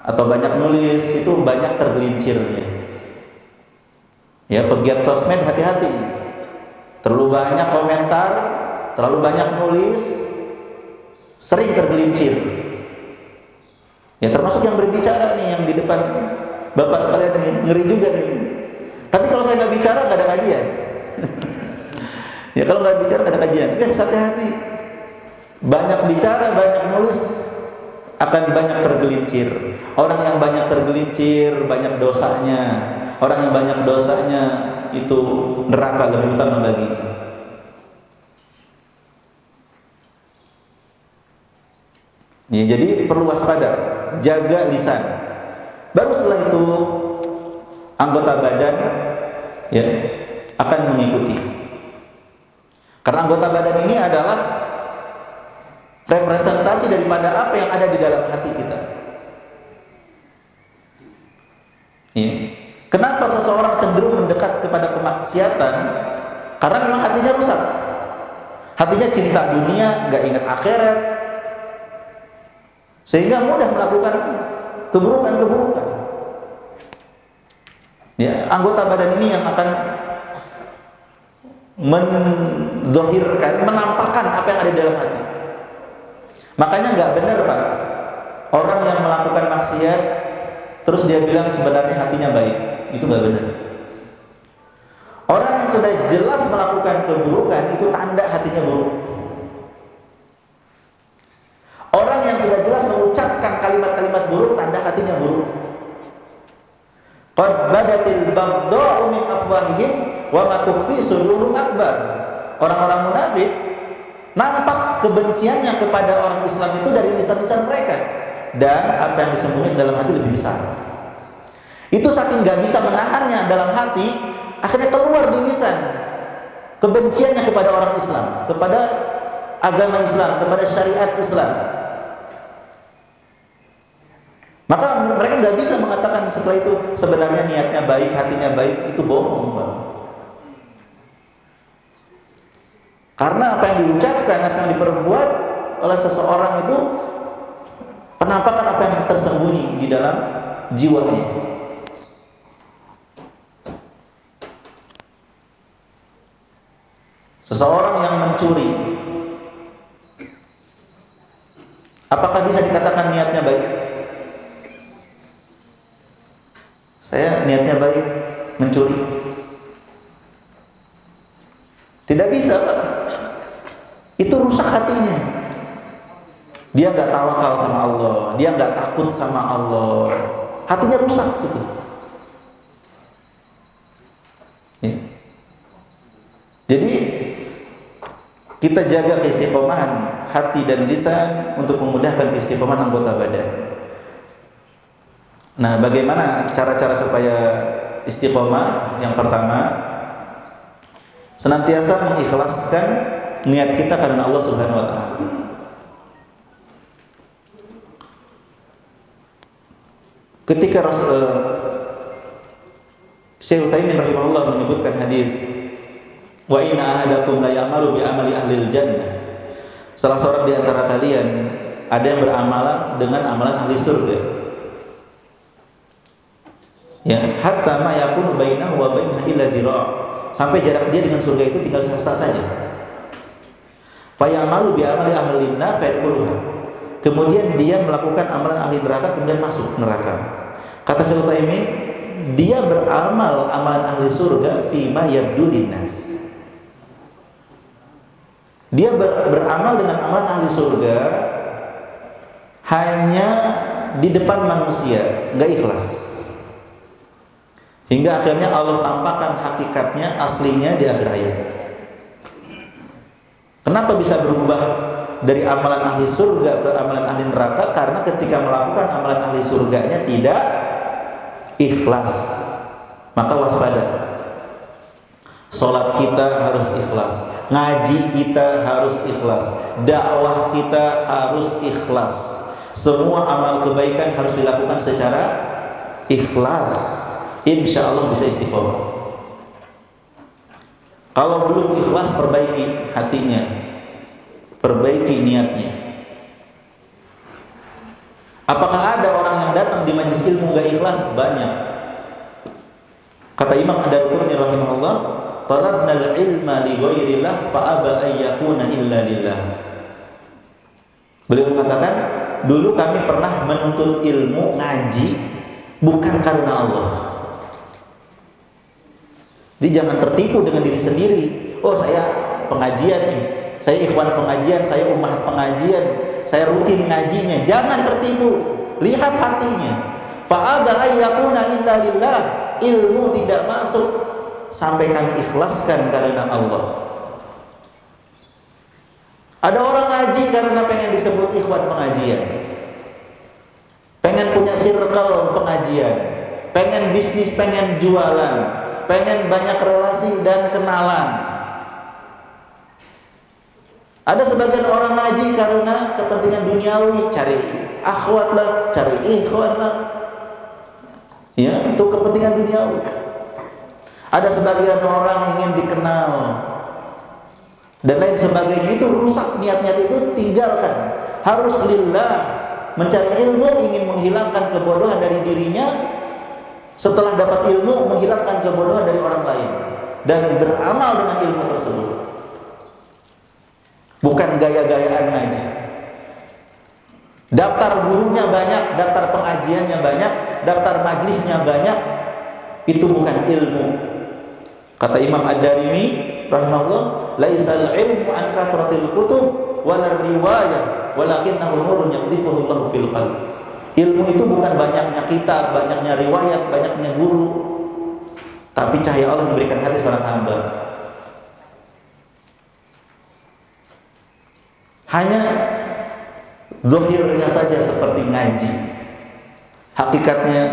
atau banyak nulis, itu banyak tergelincirnya. Ya, pegiat sosmed hati-hati. Terlalu banyak komentar, terlalu banyak nulis, sering tergelincir. Ya termasuk yang berbicara nih, yang di depan Bapak sekalian nih, ngeri juga nih. Tapi kalau saya nggak bicara nggak ada kajian. Ya kalau nggak bicara nggak ada kajian. Ya hati-hati. Banyak bicara, banyak nulis, akan banyak tergelincir. Orang yang banyak tergelincir, banyak dosanya. Orang yang banyak dosanya itu neraka lebih utama baginya. Ya, jadi perlu waspada, jaga lisan. Baru setelah itu anggota badan ya akan mengikuti. Karena anggota badan ini adalah representasi daripada apa yang ada di dalam hati kita. Ya. Kenapa seseorang cenderung mendekat kepada kemaksiatan? Karena memang hatinya rusak. Hatinya cinta dunia, gak ingat akhirat, sehingga mudah melakukan keburukan-keburukan. Ya, anggota badan ini yang akan mendohirkan, menampakkan apa yang ada di dalam hati. Makanya nggak benar Pak, orang yang melakukan maksiat terus dia bilang sebenarnya hatinya baik, itu nggak benar. Orang yang sudah jelas melakukan keburukan itu tanda hatinya buruk. Orang yang sudah jelas mengucapkan kalimat-kalimat buruk, tanda hatinya buruk. Qad badatil baghdha'u min afwahihim wa ma tukhfi suduruhum akbar. Orang-orang munafik nampak kebenciannya kepada orang Islam itu dari lisan-lisan mereka, dan apa yang disembunyikan dalam hati lebih besar. Itu saking gak bisa menahannya dalam hati, akhirnya keluar di lisan kebenciannya kepada orang Islam, kepada agama Islam, kepada syariat Islam. Maka mereka nggak bisa mengatakan setelah itu sebenarnya niatnya baik, hatinya baik, itu bohong, Pak. Karena apa yang diucapkan, apa yang diperbuat oleh seseorang itu penampakan apa yang tersembunyi di dalam jiwanya. Seseorang yang mencuri, apakah bisa dikatakan niatnya baik? Saya niatnya baik mencuri. Tidak bisa, Pak. Itu rusak hatinya. Dia nggak tawakal sama Allah, dia nggak takut sama Allah. Hatinya rusak gitu. Ya. Jadi kita jaga keistiqomahan hati dan lisan untuk memudahkan keistiqomahan anggota badan. Nah, bagaimana cara-cara supaya istiqomah? Yang pertama, senantiasa mengikhlaskan niat kita karena Allah Subhanahu wa taala. Ketika Syekh Utsaimin rahimahullah menyebutkan hadis, wa inna ahadakum la ya'malu bi amali ahlil jannah. Salah seorang di antara kalian ada yang beramalan dengan amalan ahli surga. Ya, hatta ma yakunu bainahu wa bainaha illa dira'. Sampai jarak dia dengan surga itu tinggal sehasta saja. Fa ya'malu bi amali ahlin nar fa yadkhuluha. Kemudian dia melakukan amalan ahli neraka, kemudian masuk neraka. Kata Syekh Utsaimin, dia beramal amalan ahli surga fima yabdu linnas. Dia beramal dengan amalan ahli surga hanya di depan manusia, nggak ikhlas. Hingga akhirnya Allah tampakkan hakikatnya, aslinya di akhir hayat. Kenapa bisa berubah dari amalan ahli surga ke amalan ahli neraka? Karena ketika melakukan amalan ahli surganya tidak ikhlas. Maka waspada. Salat kita harus ikhlas, ngaji kita harus ikhlas, dakwah kita harus ikhlas. Semua amal kebaikan harus dilakukan secara ikhlas. Insya Allah bisa istiqomah. Kalau belum ikhlas, perbaiki hatinya, perbaiki niatnya. Apakah ada orang yang datang di majelis ilmu gak ikhlas? Banyak. Kata Imam Ad-Darqutni rahimahullah, talabna al-ilma li ghairillah fa aba an yakuna illa lillah. Beliau mengatakan, dulu kami pernah menuntut ilmu, ngaji bukan karena Allah. Jadi jangan tertipu dengan diri sendiri. Oh, saya pengajian nih, saya ikhwan pengajian, saya umat pengajian, saya rutin ngajinya. Jangan tertipu. Lihat hatinya. Fa aba an yakuna illa lillah. Ilmu tidak masuk sampai kami ikhlaskan karena Allah. Ada orang ngaji karena pengen disebut ikhwan pengajian, pengen punya circle pengajian, pengen bisnis, pengen jualan, pengen banyak relasi dan kenalan. Ada sebagian orang ngaji karena kepentingan duniawi, cari akhwat lah, cari ikhwan lah, ya, untuk kepentingan duniawi. Ada sebagian orang ingin dikenal dan lain sebagainya. Itu rusak niatnya, itu tinggalkan. Harus lillah, mencari ilmu, ingin menghilangkan kebodohan dari dirinya. Setelah dapat ilmu, menghilangkan kebodohan dari orang lain dan beramal dengan ilmu tersebut. Bukan gaya-gayaan ngaji. Daftar gurunya banyak, daftar pengajiannya banyak, daftar majlisnya banyak. Itu bukan ilmu. Kata Imam Ad-Darimi rahimahullah, laisal ilmu an kathratil kutub wala riwayah walakinnahu nurun yaqdhifuhu Allah fil qalb. Ilmu itu bukan banyaknya kitab, banyaknya riwayat, banyaknya guru, tapi cahaya Allah memberikan hati seorang hamba. Hanya zahirnya saja seperti ngaji, hakikatnya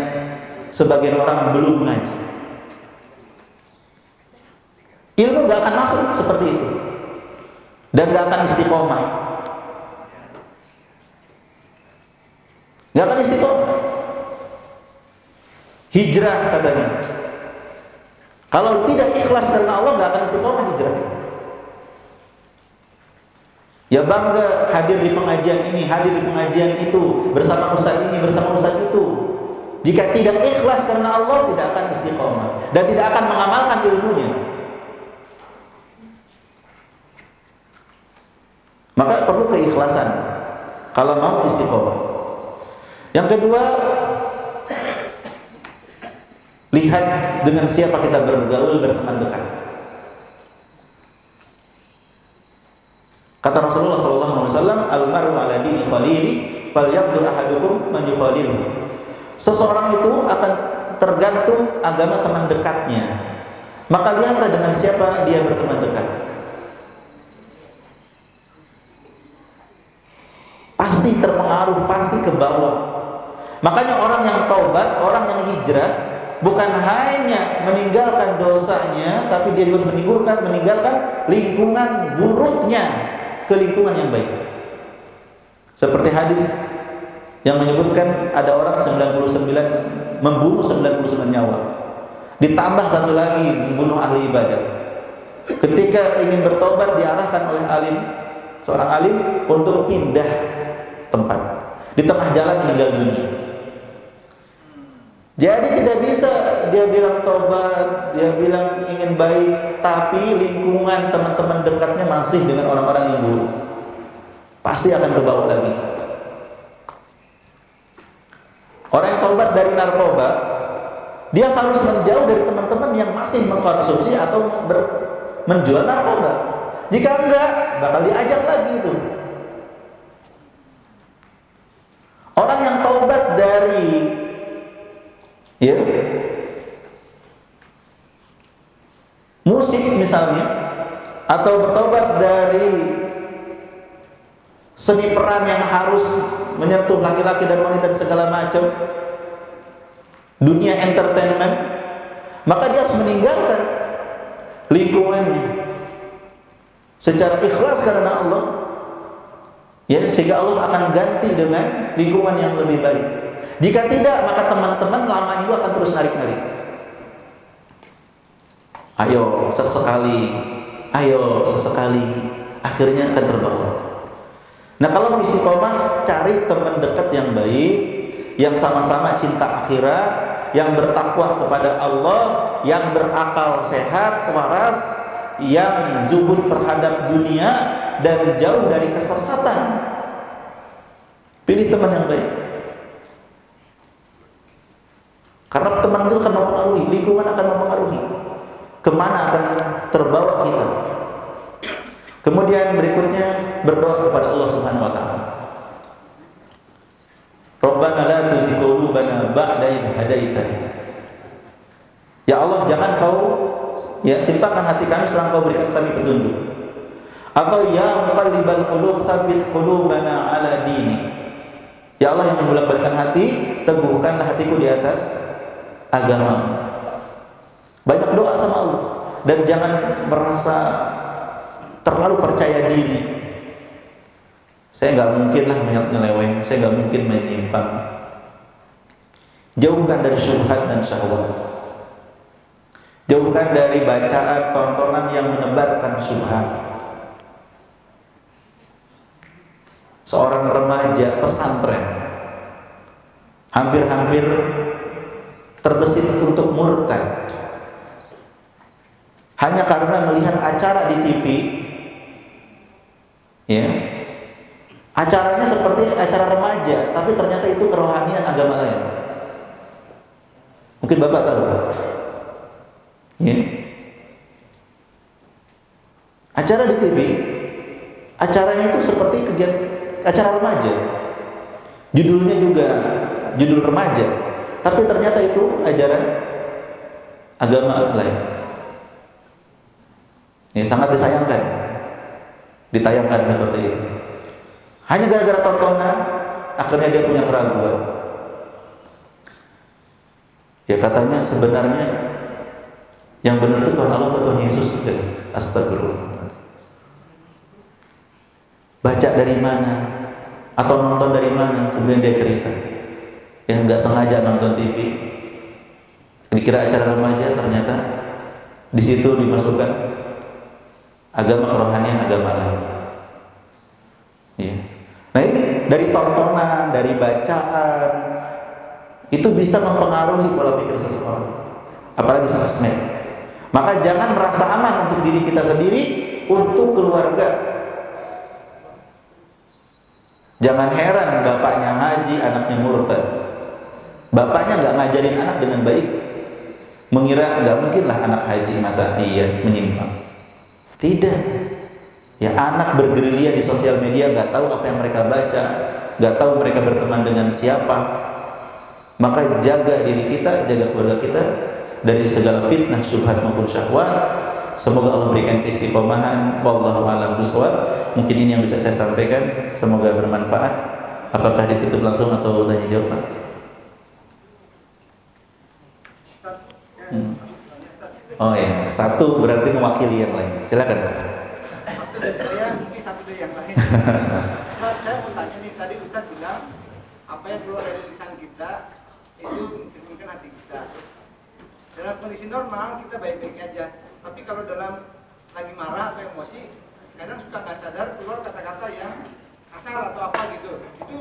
sebagian orang belum ngaji. Ilmu gak akan masuk seperti itu dan gak akan istiqomah. Gak akan istiqomah. Hijrah katanya, kalau tidak ikhlas karena Allah, gak akan istiqomah hijrah. Ya bangga hadir di pengajian ini, hadir di pengajian itu, bersama ustaz ini, bersama ustaz itu. Jika tidak ikhlas karena Allah, tidak akan istiqomah dan tidak akan mengamalkan ilmunya. Maka perlu keikhlasan kalau mau istiqomah. Yang kedua, lihat dengan siapa kita bergaul, berteman dekat. Kata Rasulullah SAW, "Al-mar'u ala dini khalili, falyabdur ahadukum man yukhalilu." Seseorang itu akan tergantung agama teman dekatnya. Maka lihatlah dengan siapa dia berteman dekat. Pasti terpengaruh, pasti ke bawah. Makanya orang yang taubat, orang yang hijrah, bukan hanya meninggalkan dosanya, tapi dia juga meninggalkan lingkungan buruknya ke lingkungan yang baik. Seperti hadis yang menyebutkan ada orang 99 membunuh 99 nyawa, ditambah satu lagi membunuh ahli ibadah. Ketika ingin bertobat, diarahkan oleh seorang alim untuk pindah tempat. Di tengah jalan meninggal dunia. Jadi tidak bisa dia bilang tobat, dia bilang ingin baik, tapi lingkungan teman-teman dekatnya masih dengan orang-orang yang buruk. Pasti akan ke bawah lagi. Orang yang tobat dari narkoba, dia harus menjauh dari teman-teman yang masih mengkonsumsi atau menjual narkoba. Jika enggak, bakal diajak lagi itu. Orang yang taubat dari musik misalnya, atau bertobat dari seni peran yang harus menyentuh laki-laki dan wanita dan segala macam dunia entertainment, maka dia harus meninggalkan lingkungannya secara ikhlas karena Allah, sehingga Allah akan ganti dengan lingkungan yang lebih baik. Jika tidak, maka teman-teman lama itu akan terus narik-narik. Ayo sesekali, akhirnya akan terbawa. Nah, kalau mau istiqomah, cari teman dekat yang baik, yang sama-sama cinta akhirat, yang bertakwa kepada Allah, yang berakal sehat, waras, yang zuhud terhadap dunia dan jauh dari kesesatan. Pilih teman yang baik. Karena teman itu akan mempengaruhi, lingkungan akan mempengaruhi kemana akan terbawa kita. Kemudian berikutnya berdoa kepada Allah Subhanahu wa taala. Rabbana la tuzigh qulubana ba'da idh hadaitana. Ya Allah, jangan Kau simpakan hati kami setelah Kau berikan kami petunjuk. Atau ya muqallibal qulub tsabbit qulubana ala dinik. Ya Allah yang membolak-balikkan hati, teguhkanlah hatiku di atas agama. Banyak doa sama Allah dan jangan merasa terlalu percaya diri. Saya nggak mungkin lah menyeleweng, saya nggak mungkin menyimpang. Jauhkan dari syubhat dan syahwat. Jauhkan dari bacaan, tontonan yang menebarkan syubhat. Seorang remaja pesantren hampir-hampir terbesit untuk murtad hanya karena melihat acara di TV. Acaranya seperti acara remaja, tapi ternyata itu kerohanian agama lain. Mungkin Bapak tahu. Acara di TV, acaranya itu seperti kegiatan acara remaja. Judulnya juga judul remaja, tapi ternyata itu ajaran agama lain. Sangat disayangkan ditayangkan seperti itu. Hanya gara-gara tontonan, akhirnya dia punya keraguan. Katanya sebenarnya yang benar itu Tuhan Allah atau Tuhan Yesus. Astagfirullah. Baca dari mana atau nonton dari mana, kemudian dia cerita. Nggak sengaja nonton TV, dikira acara remaja, ternyata di situ dimasukkan agama kerohanian, agama lain. Ya. Nah ini dari tontonan, dari bacaan, itu bisa mempengaruhi pola pikir seseorang, apalagi sosmed. Maka jangan merasa aman untuk diri kita sendiri, untuk keluarga. Jangan heran bapaknya haji, anaknya murtad. Bapaknya nggak ngajarin anak dengan baik, mengira nggak mungkinlah anak haji masa iya menyimpang. Tidak. Ya, anak bergerilya di sosial media, nggak tahu apa yang mereka baca, nggak tahu mereka berteman dengan siapa. Maka jaga diri kita, jaga keluarga kita dari segala fitnah, syubhat maupun syahwat. Semoga Allah berikan istiqomahan. Wallahu a'lam bishawab. Mungkin ini yang bisa saya sampaikan. Semoga bermanfaat. Apakah ditutup langsung atau tanya jawab, Pak? Oh ya, satu berarti mewakili yang lain. Silakan. Saya mungkin satu dari yang lain. Saya mau tanya nih, tadi Ustaz bilang apa yang keluar dari lisan kita itu mencerminkan hati kita. Dalam kondisi normal kita baik-baik aja, tapi kalau dalam lagi marah atau emosi, kadang suka nggak sadar keluar kata-kata yang kasar atau apa gitu. Itu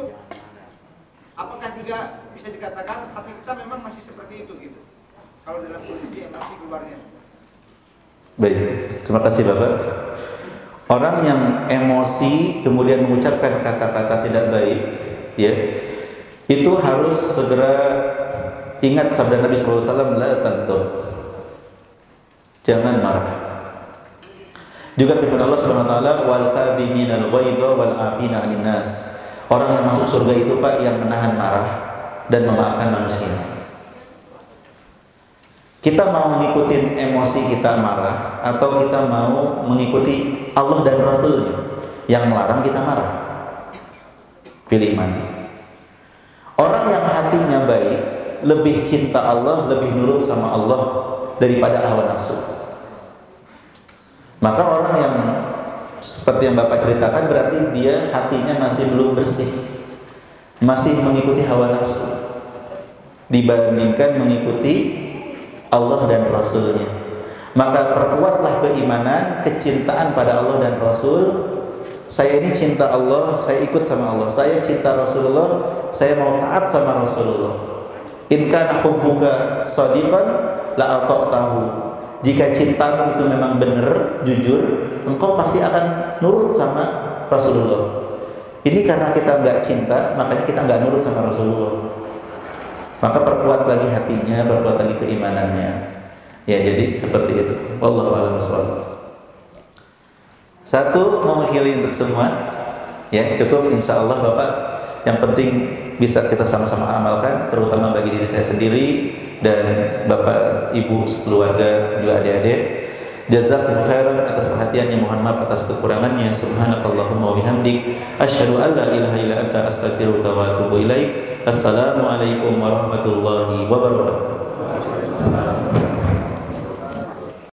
apakah juga bisa dikatakan hati kita memang masih seperti itu gitu? Kalau dalam kondisi emosi keluarnya. Baik, terima kasih Bapak. Orang yang emosi kemudian mengucapkan kata-kata tidak baik, ya, itu harus segera ingat sabda Nabi SAW, la taghdab, jangan marah. Juga firman Allah Subhanahu wa taala, wal kadhiminal ghaidha wal 'afina 'anil nas. Orang yang masuk surga itu Pak yang menahan marah dan memaafkan manusia. Kita mau mengikuti emosi kita marah atau kita mau mengikuti Allah dan Rasulnya yang melarang kita marah? Pilih mana? Orang yang hatinya baik lebih cinta Allah, lebih nurut sama Allah daripada hawa nafsu. Maka orang yang seperti yang Bapak ceritakan berarti dia hatinya masih belum bersih, masih mengikuti hawa nafsu dibandingkan mengikuti Allah dan Rasulnya. Maka perkuatlah keimanan, kecintaan pada Allah dan Rasul. Saya ini cinta Allah, saya ikut sama Allah. Saya cinta Rasulullah, saya mau taat sama Rasulullah. In kana hubbuka shadiqan la ata'tahu. Jika cintamu itu memang benar, jujur, engkau pasti akan nurut sama Rasulullah. Ini karena kita nggak cinta, makanya kita nggak nurut sama Rasulullah. Maka perkuat lagi hatinya, perkuat lagi keimanannya. Ya, jadi seperti itu. Wallahu a'lam bishawab. Satu, mewakili untuk semua. Ya, cukup insya Allah Bapak. Yang penting bisa kita sama-sama amalkan, terutama bagi diri saya sendiri dan Bapak, Ibu, keluarga, juga adik-adik. Jazakumullahu khairan atas perhatiannya, mohon maaf atas kekurangannya. Subhanakallahumma wa bihamdik, asyhadu an la ilaha illa anta, astaghfiruka wa atubu ilaik. Assalamualaikum warahmatullahi wabarakatuh.